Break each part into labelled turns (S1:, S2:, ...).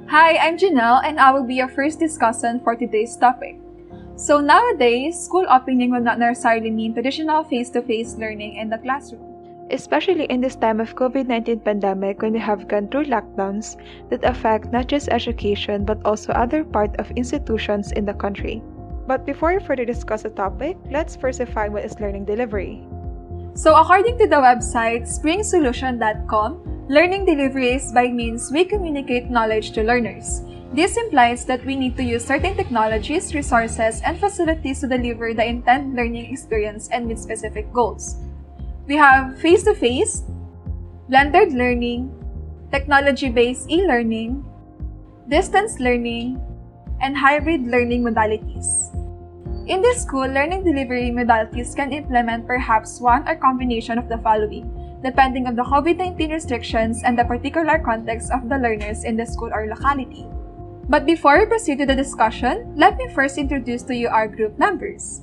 S1: Hi, I'm Jenelle and I will be your first discussant for today's topic. So nowadays, school opening will not necessarily mean traditional face-to-face learning in the classroom. Especially in this time of COVID-19 pandemic when we have gone through lockdowns that affect not just education but also other part of institutions in the country. But before we further discuss the topic, let's first define what is learning delivery. So according to the website springsolution.com, learning delivery is by means we communicate knowledge to learners. This implies that we need to use certain technologies, resources, and facilities to deliver the intended learning experience and meet specific goals. We have face-to-face, blended learning, technology-based e-learning, distance learning, and hybrid learning modalities. In this school, learning delivery modalities can implement perhaps one or combination of the following, depending on the COVID-19 restrictions and the particular context of the learners in the school or locality. But before we proceed to the discussion, let me first introduce to you our group members.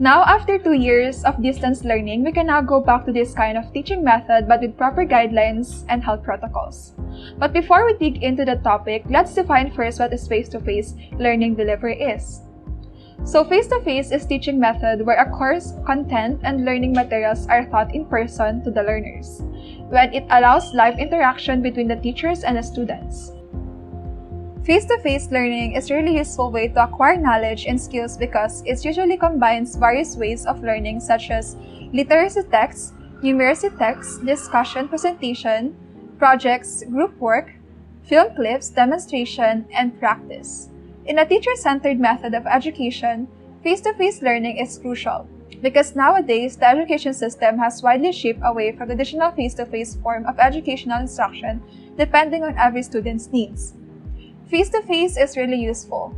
S1: Now, after 2 years of distance learning, we can now go back to this kind of teaching method but with proper guidelines and health protocols. But before we dig into the topic, let's define first what is face-to-face learning delivery is. So face-to-face is teaching method where a course, content, and learning materials are taught in person to the learners, when it allows live interaction between the teachers and the students. Face-to-face learning is a really useful way to acquire knowledge and skills because it usually combines various ways of learning such as literacy texts, numeracy texts, discussion, presentation, projects, group work, film clips, demonstration, and practice. In a teacher-centered method of education, face-to-face learning is crucial because nowadays the education system has widely shifted away from the traditional face-to-face form of educational instruction depending on every student's needs. Face-to-face is really useful.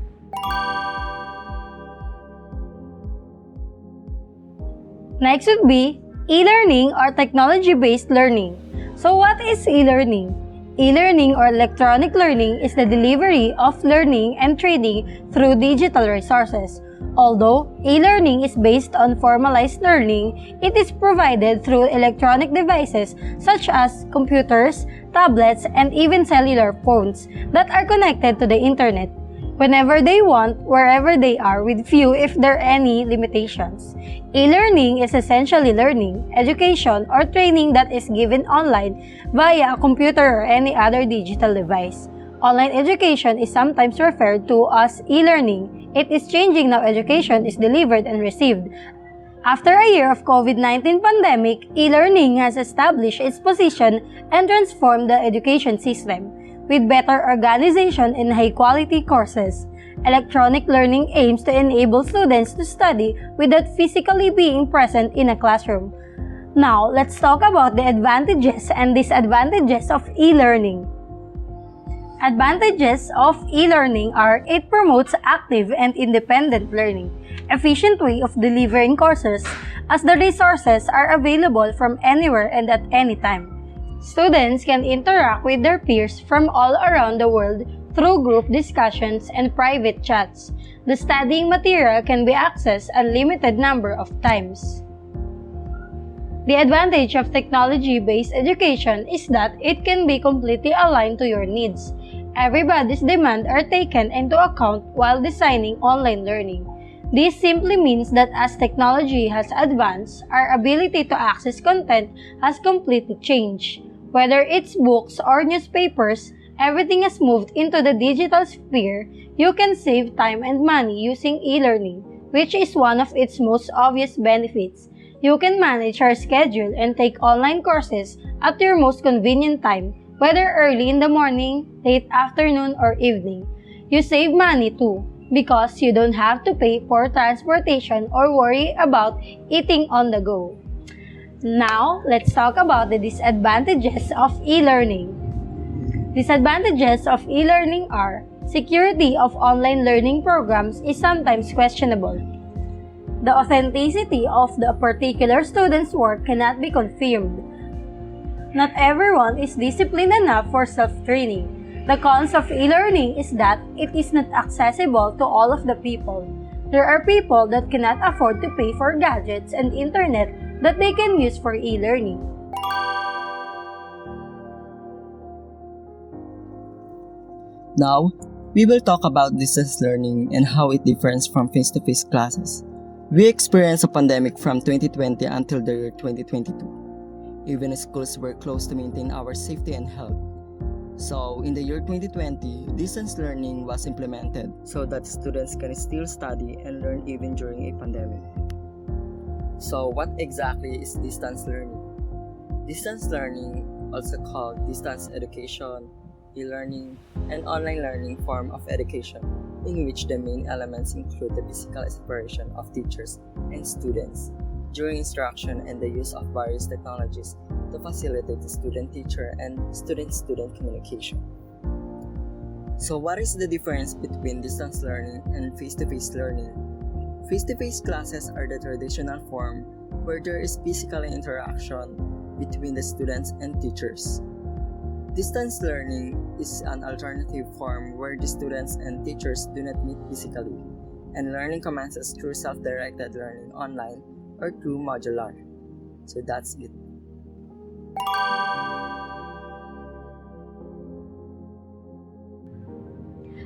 S2: Next would be e-learning or technology-based learning. So what is e-learning? E-learning or electronic learning is the delivery of learning and training through digital resources. Although e-learning is based on formalized learning, it is provided through electronic devices such as computers, tablets, and even cellular phones that are connected to the internet whenever they want, wherever they are, with few if there are any limitations. E-learning is essentially learning, education, or training that is given online via a computer or any other digital device. Online education is sometimes referred to as e-learning. It is changing how education is delivered and received. After a year of COVID-19 pandemic, e-learning has established its position and transformed the education system. With better organization and high-quality courses, electronic learning aims to enable students to study without physically being present in a classroom. Now, let's talk about the advantages and disadvantages of e-learning. Advantages of e-learning are it promotes active and independent learning, efficient way of delivering courses as the resources are available from anywhere and at any time. Students can interact with their peers from all around the world through group discussions and private chats. The studying material can be accessed a limited number of times. The advantage of technology-based education is that it can be completely aligned to your needs. Everybody's demands are taken into account while designing online learning. This simply means that as technology has advanced, our ability to access content has completely changed. Whether it's books or newspapers, everything has moved into the digital sphere. You can save time and money using e-learning, which is one of its most obvious benefits. You can manage your schedule and take online courses at your most convenient time, whether early in the morning, late afternoon, or evening. You save money too, because you don't have to pay for transportation or worry about eating on the go. Now, let's talk about the disadvantages of e-learning. Disadvantages of e-learning are: security of online learning programs is sometimes questionable. The authenticity of the particular student's work cannot be confirmed. Not everyone is disciplined enough for self-training. The cons of e-learning is that it is not accessible to all of the people. There are people that cannot afford to pay for gadgets and internet that they can use for e-learning.
S3: Now, we will talk about distance learning and how it differs from face-to-face classes. We experienced a pandemic from 2020 until the year 2022. Even schools were closed to maintain our safety and health. So, in the year 2020, distance learning was implemented so that students can still study and learn even during a pandemic. So, what exactly is distance learning? Distance learning, also called distance education, e-learning, and online learning form of education, in which the main elements include the physical separation of teachers and students during instruction and the use of various technologies to facilitate the student-teacher and student-student communication. So what is the difference between distance learning and face-to-face learning? Face-to-face classes are the traditional form where there is physical interaction between the students and teachers. Distance learning is an alternative form where the students and teachers do not meet physically, and learning commences through self-directed learning online or through modular. So that's it.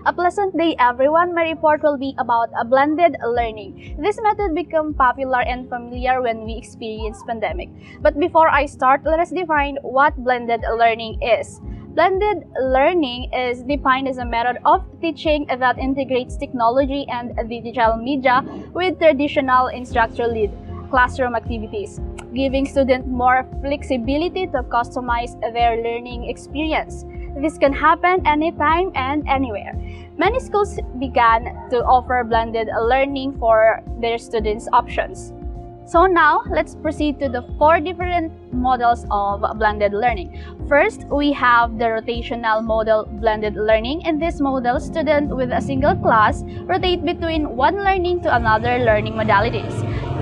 S4: A pleasant day, everyone. My report will be about a blended learning. This method became popular and familiar when we experienced pandemic. But before I start, let us define what blended learning is. Blended learning is defined as a method of teaching that integrates technology and digital media with traditional instructor-led classroom activities, giving students more flexibility to customize their learning experience. This can happen anytime and anywhere. Many schools began to offer blended learning for their students' options. So now, let's proceed to the 4 different models of blended learning. First, we have the rotational model blended learning. In this model, students with a single class rotate between one learning to another learning modalities,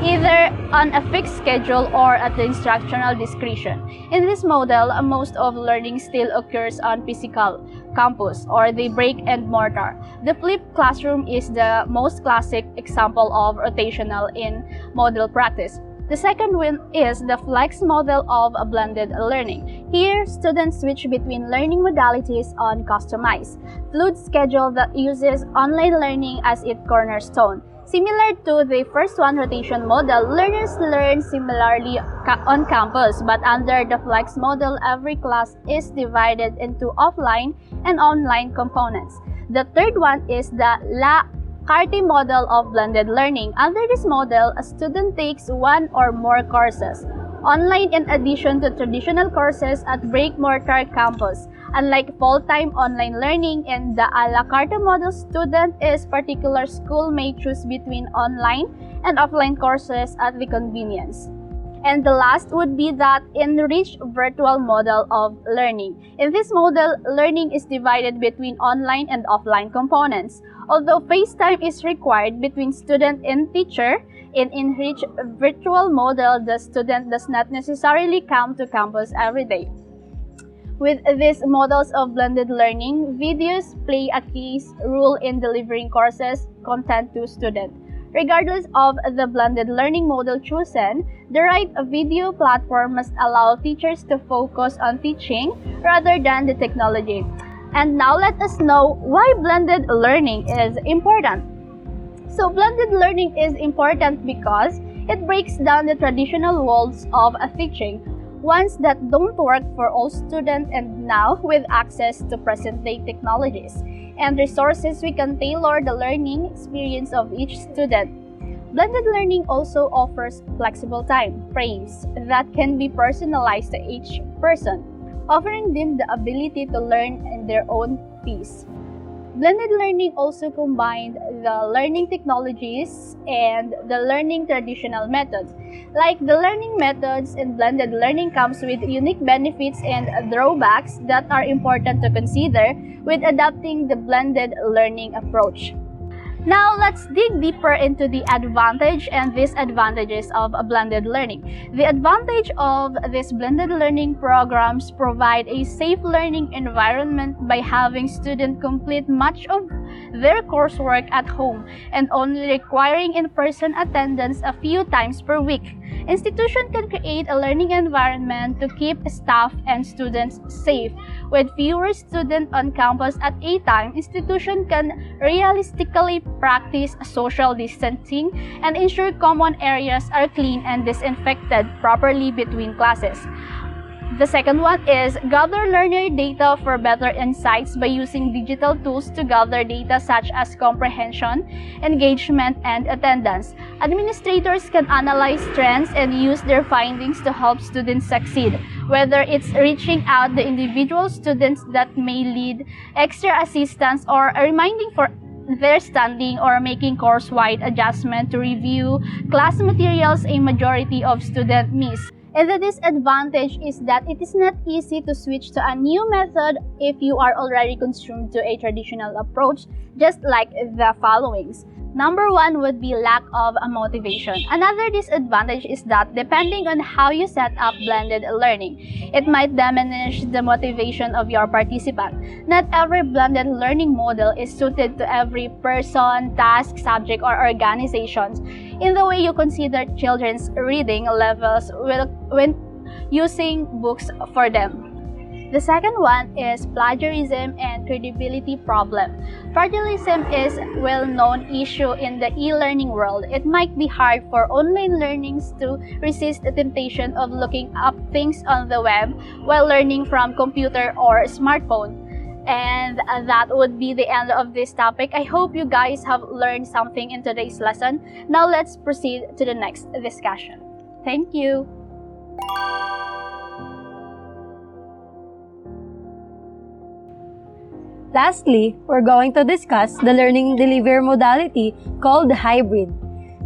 S4: either on a fixed schedule or at the instructional discretion. In this model, most of learning still occurs on physical campus or the brick and mortar. The flipped classroom is the most classic example of rotational in model practice. The second one is the flex model of a blended learning. Here, students switch between learning modalities on customized, fluid schedule that uses online learning as its cornerstone. Similar to the first one, rotation model, learners learn similarly on campus, but under the flex model, every class is divided into offline and online components. The third one is the La Carte model of blended learning. Under this model, a student takes one or more courses online in addition to traditional courses at brick-and-mortar campus. Unlike full-time online learning in the a la carte model, student is particular school may choose between online and offline courses at the convenience. And the last would be that enriched virtual model of learning. In this model, learning is divided between online and offline components. Although face time is required between student and teacher, in enriched virtual model, the student does not necessarily come to campus every day. With these models of blended learning, videos play a key role in delivering courses content to students. Regardless of the blended learning model chosen, the right video platform must allow teachers to focus on teaching rather than the technology. And now let us know why blended learning is important. So blended learning is important because it breaks down the traditional walls of teaching, ones that don't work for all students, and now with access to present-day technologies and resources, we can tailor the learning experience of each student. Blended learning also offers flexible time frames that can be personalized to each person, offering them the ability to learn in their own pace. Blended learning also combined the learning technologies and the learning traditional methods. Like the learning methods in blended learning comes with unique benefits and drawbacks that are important to consider with adopting the blended learning approach. Now, let's dig deeper into the advantage and disadvantages of blended learning. The advantage of these blended learning programs provide a safe learning environment by having students complete much of their coursework at home and only requiring in-person attendance a few times per week. Institutions can create a learning environment to keep staff and students safe. With fewer students on campus at a time, institutions can realistically practice social distancing and ensure common areas are clean and disinfected properly between classes. The second one is gather learner data for better insights by using digital tools to gather data such as comprehension, engagement, and attendance. Administrators can analyze trends and use their findings to help students succeed, whether it's reaching out the individual students that may need extra assistance or reminding for their standing or making course-wide adjustment to review class materials a majority of students miss. And the disadvantage is that it is not easy to switch to a new method if you are already consumed to a traditional approach, just like the followings. Number one would be lack of motivation. Another disadvantage is that depending on how you set up blended learning, it might diminish the motivation of your participant. Not every blended learning model is suited to every person, task, subject, or organizations in the way you consider children's reading levels when using books for them. The second one is plagiarism and credibility problem. Plagiarism is a well-known issue in the e-learning world. It might be hard for online learners to resist the temptation of looking up things on the web while learning from computer or smartphone. And that would be the end of this topic. I hope you guys have learned something in today's lesson. Now let's proceed to the next discussion. Thank you.
S2: Lastly, we're going to discuss the learning delivery modality called hybrid.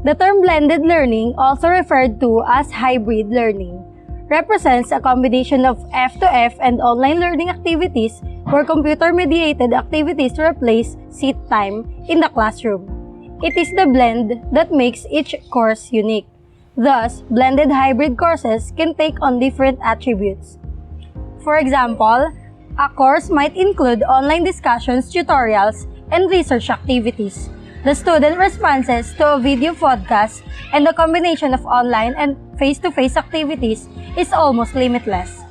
S2: The term blended learning, also referred to as hybrid learning, represents a combination of F2F and online learning activities where computer-mediated activities replace seat time in the classroom. It is the blend that makes each course unique. Thus, blended hybrid courses can take on different attributes. For example, a course might include online discussions, tutorials, and research activities. The student responses to a video podcast and the combination of online and face-to-face activities is almost limitless.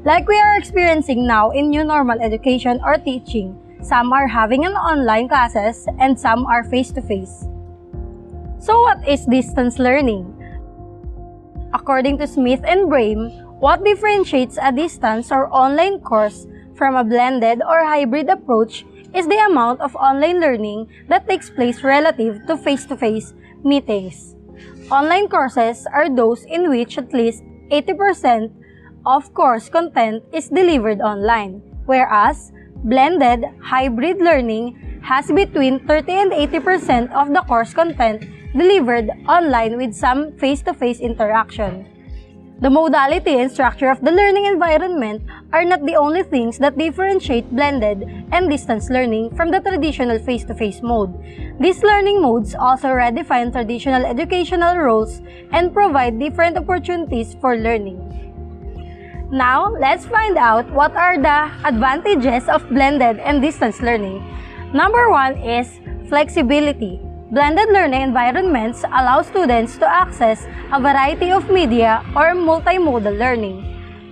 S2: Like we are experiencing now in new normal education or teaching, some are having an online classes and some are face-to-face. So what is distance learning? According to Smith and Brame, what differentiates a distance or online course from a blended or hybrid approach is the amount of online learning that takes place relative to face-to-face meetings. Online courses are those in which at least 80% of course content is delivered online, whereas blended hybrid learning has between 30 and 80% of the course content delivered online with some face-to-face interaction. The modality and structure of the learning environment are not the only things that differentiate blended and distance learning from the traditional face-to-face mode. These learning modes also redefine traditional educational roles and provide different opportunities for learning. Now, let's find out what are the advantages of blended and distance learning. Number one is flexibility. Blended learning environments allow students to access a variety of media or multimodal learning.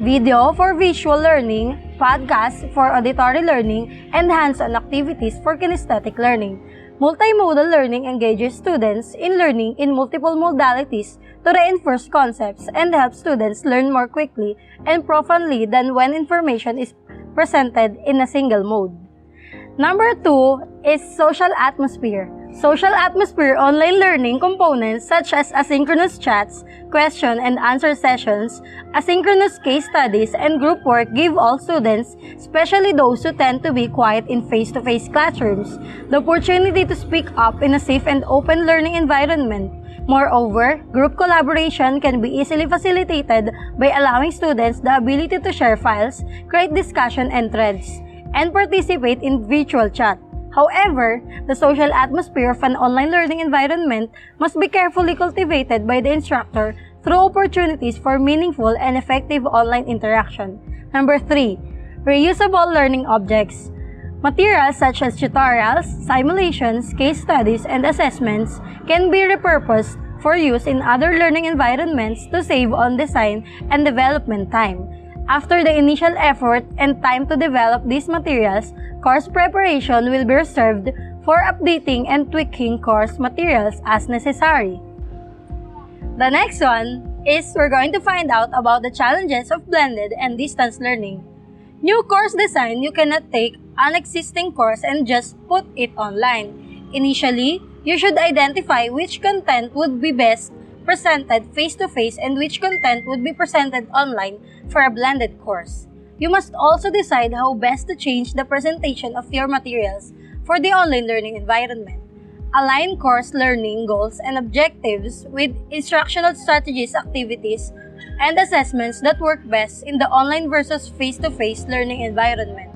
S2: Video for visual learning, podcasts for auditory learning, and hands-on activities for kinesthetic learning. Multimodal learning engages students in learning in multiple modalities to reinforce concepts and help students learn more quickly and profoundly than when information is presented in a single mode. Number two is social atmosphere. Social atmosphere online learning components such as asynchronous chats, question and answer sessions, asynchronous case studies, and group work give all students, especially those who tend to be quiet in face-to-face classrooms, the opportunity to speak up in a safe and open learning environment. Moreover, group collaboration can be easily facilitated by allowing students the ability to share files, create discussion and threads, and participate in virtual chat. However, the social atmosphere of an online learning environment must be carefully cultivated by the instructor through opportunities for meaningful and effective online interaction. Number 3. Reusable learning objects. Materials such as tutorials, simulations, case studies, and assessments can be repurposed for use in other learning environments to save on design and development time. After the initial effort and time to develop these materials, course preparation will be reserved for updating and tweaking course materials as necessary. The next one is we're going to find out about the challenges of blended and distance learning. New course design, you cannot take an existing course and just put it online. Initially, you should identify which content would be best presented face-to-face and which content would be presented online for a blended course. You must also decide how best to change the presentation of your materials for the online learning environment. Align course learning goals and objectives with instructional strategies, activities, and assessments that work best in the online versus face-to-face learning environment.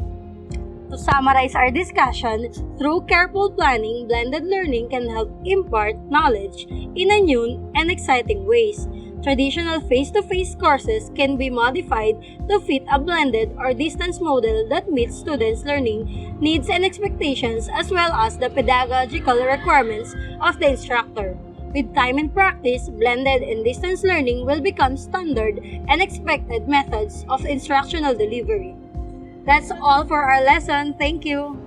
S2: To summarize our discussion, through careful planning, blended learning can help impart knowledge in a new and exciting ways. Traditional face-to-face courses can be modified to fit a blended or distance model that meets students' learning needs and expectations as well as the pedagogical requirements of the instructor. With time and practice, blended and distance learning will become standard and expected methods of instructional delivery. That's all for our lesson. Thank you.